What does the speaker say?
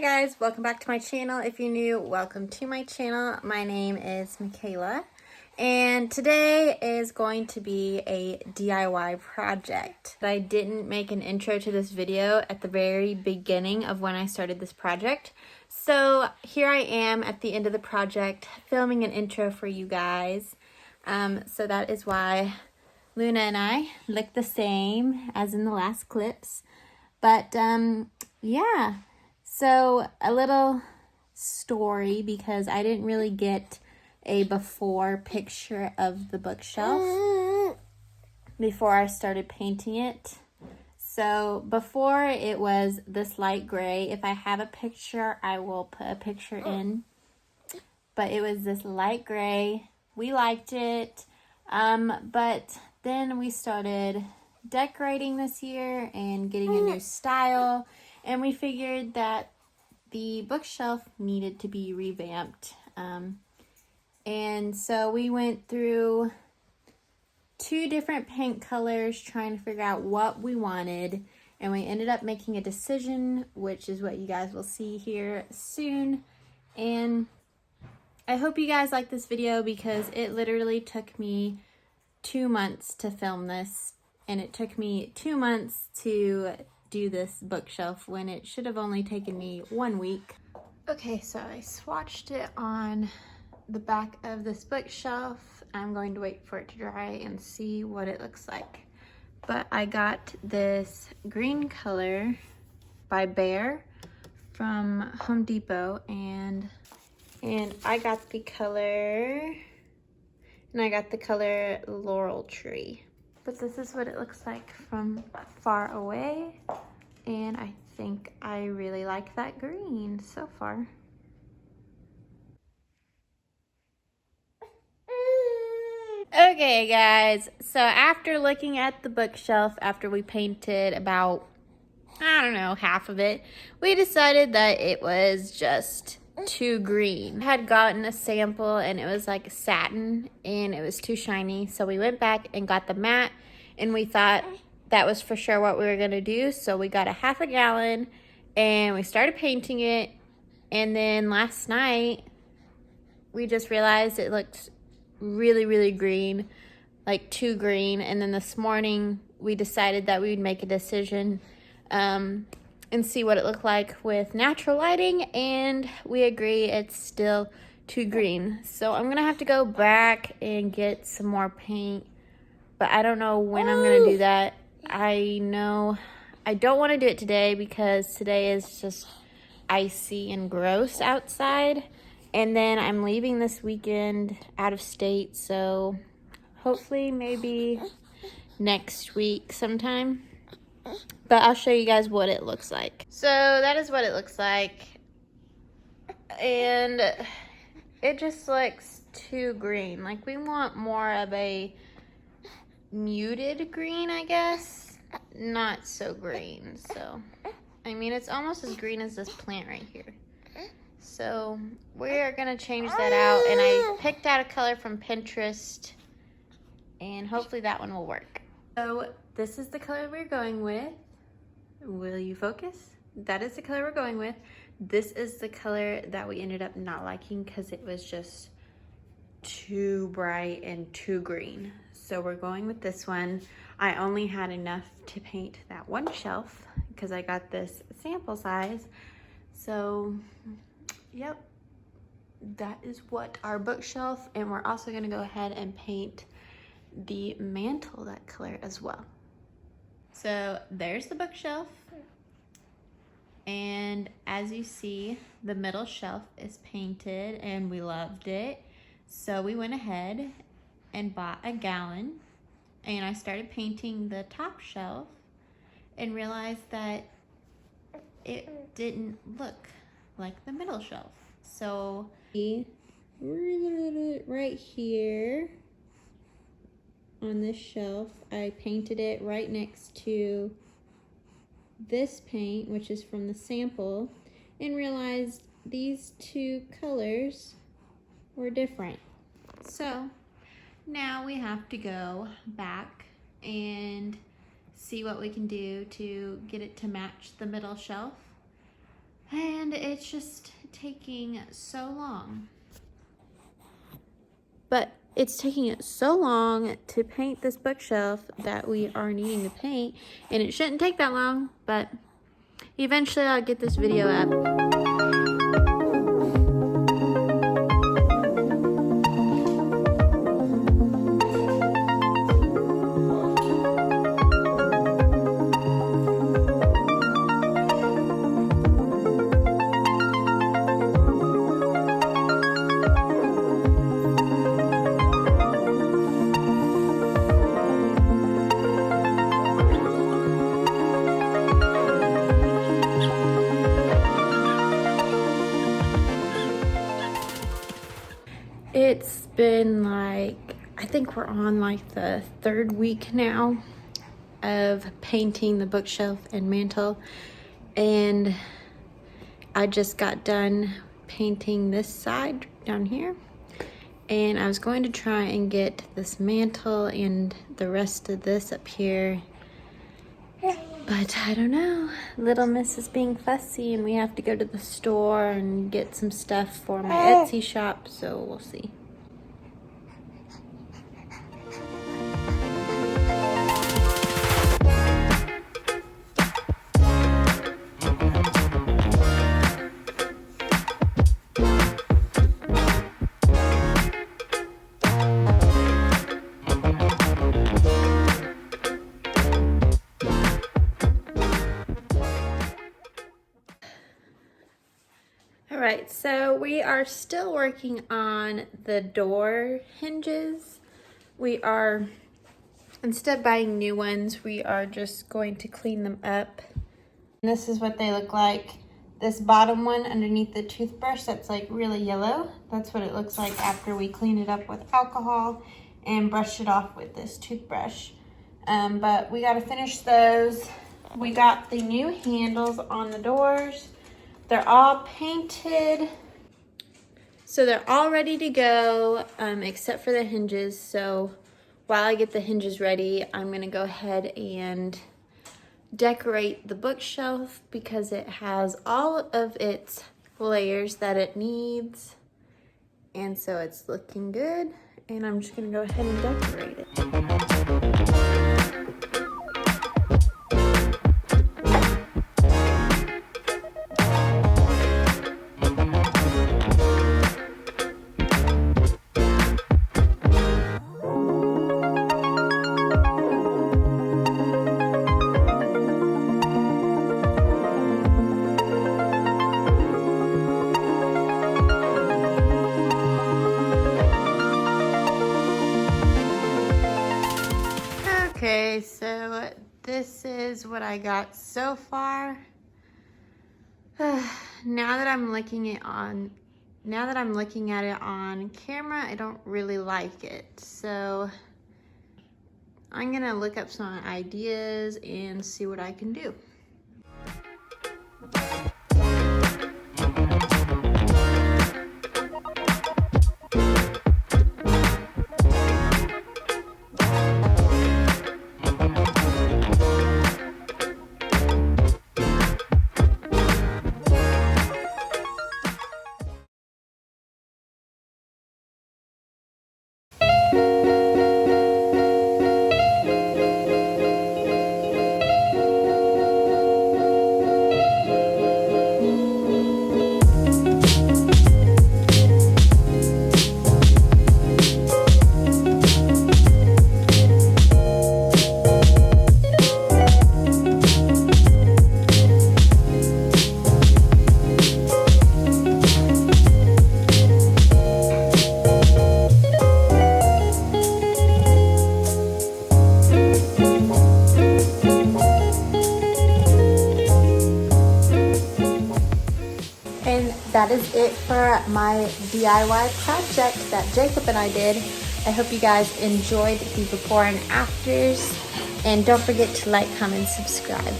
guys, welcome back to my channel. If you're new, welcome to my channel. My name is Mikaela, and today is going to be a DIY project. I didn't make an intro to this video at the very beginning of when I started this project, so here I am at the end of the project filming an intro for you guys. So that is why Luna and I look the same as in the last clips. But yeah, so a little story, because I didn't really get a before picture of the bookshelf before I started painting it. So before, it was this light gray. If I have a picture, I will put a picture in. But it was this light gray. We liked it. But then we started decorating this year and getting a new style, and we figured that the bookshelf needed to be revamped. And so we went through 2 different paint colors trying to figure out what we wanted, and we ended up making a decision, which is what you guys will see here soon. And I hope you guys like this video, because it literally took me 2 months to film this, and it took me 2 months to do this bookshelf when it should have only taken me 1 week. Okay, so I swatched it on the back of this bookshelf. I'm going to wait for it to dry and see what it looks like. But I got this green color by Bear from Home Depot, and I got the color, Laurel Tree. But this is what it looks like from far away, and I think I really like that green so far. Okay guys, so after looking at the bookshelf, after we painted about, I don't know, half of it, we decided that it was just too green. I had gotten a sample and it was like satin and it was too shiny, so we went back and got the matte, and we thought that was for sure what we were gonna do. So we got a half a gallon and we started painting it, and then last night we just realized it looked really green, like too green. And then this morning we decided that we would make a decision and see what it looked like with natural lighting, and we agree it's still too green. So I'm gonna have to go back and get some more paint, but I don't know when I'm gonna do that. I know I don't want to do it today because today is just icy and gross outside, and then I'm leaving this weekend out of state, so hopefully maybe next week sometime. But I'll show you guys what it looks like. So that is what it looks like. And it just looks too green. Like, we want more of a muted green, I guess. Not so green. So, I mean, it's almost as green as this plant right here. So we're gonna change that out. And I picked out a color from Pinterest, and hopefully that one will work. So this is the color we're going with. Will you focus? That is the color we're going with. This is the color that we ended up not liking because it was just too bright and too green. So we're going with this one. I only had enough to paint that one shelf because I got this sample size. So, yep, that is what our bookshelf, and we're also gonna go ahead and paint the mantle that color as well. So there's the bookshelf, and as you see, the middle shelf is painted and we loved it. So we went ahead and bought a gallon, and I started painting the top shelf and realized that it didn't look like the middle shelf. So we're gonna do it right here on this shelf. I painted it right next to this paint, which is from the sample, and realized these 2 colors were different. So now we have to go back and see what we can do to get it to match the middle shelf. And it's just taking so long. But it's taking it so long to paint this bookshelf that we are needing to paint. And it shouldn't take that long, but eventually I'll get this video up. It's been like, I think we're on like the 3rd week now of painting the bookshelf and mantle, and I just got done painting this side down here, and I was going to try and get this mantle and the rest of this up here, but I don't know. Little Miss is being fussy and we have to go to the store and get some stuff for my Etsy shop, so we'll see. Alright, so we are still working on the door hinges. We are, instead of buying new ones, we are just going to clean them up. And this is what they look like. This bottom one underneath the toothbrush, that's like really yellow. That's what it looks like after we clean it up with alcohol and brush it off with this toothbrush. But we gotta finish those. We got the new handles on the doors. They're all painted. So they're all ready to go, except for the hinges. So while I get the hinges ready, I'm gonna go ahead and decorate the bookshelf because it has all of its layers that it needs. And so it's looking good. And I'm just gonna go ahead and decorate it. Okay, so this is what I got so far. Now that I'm looking at it on camera, I don't really like it. So I'm gonna look up some ideas and see what I can do. And that is it for my DIY project that Jacob and I did. I hope you guys enjoyed the before and afters. And don't forget to like, comment, subscribe.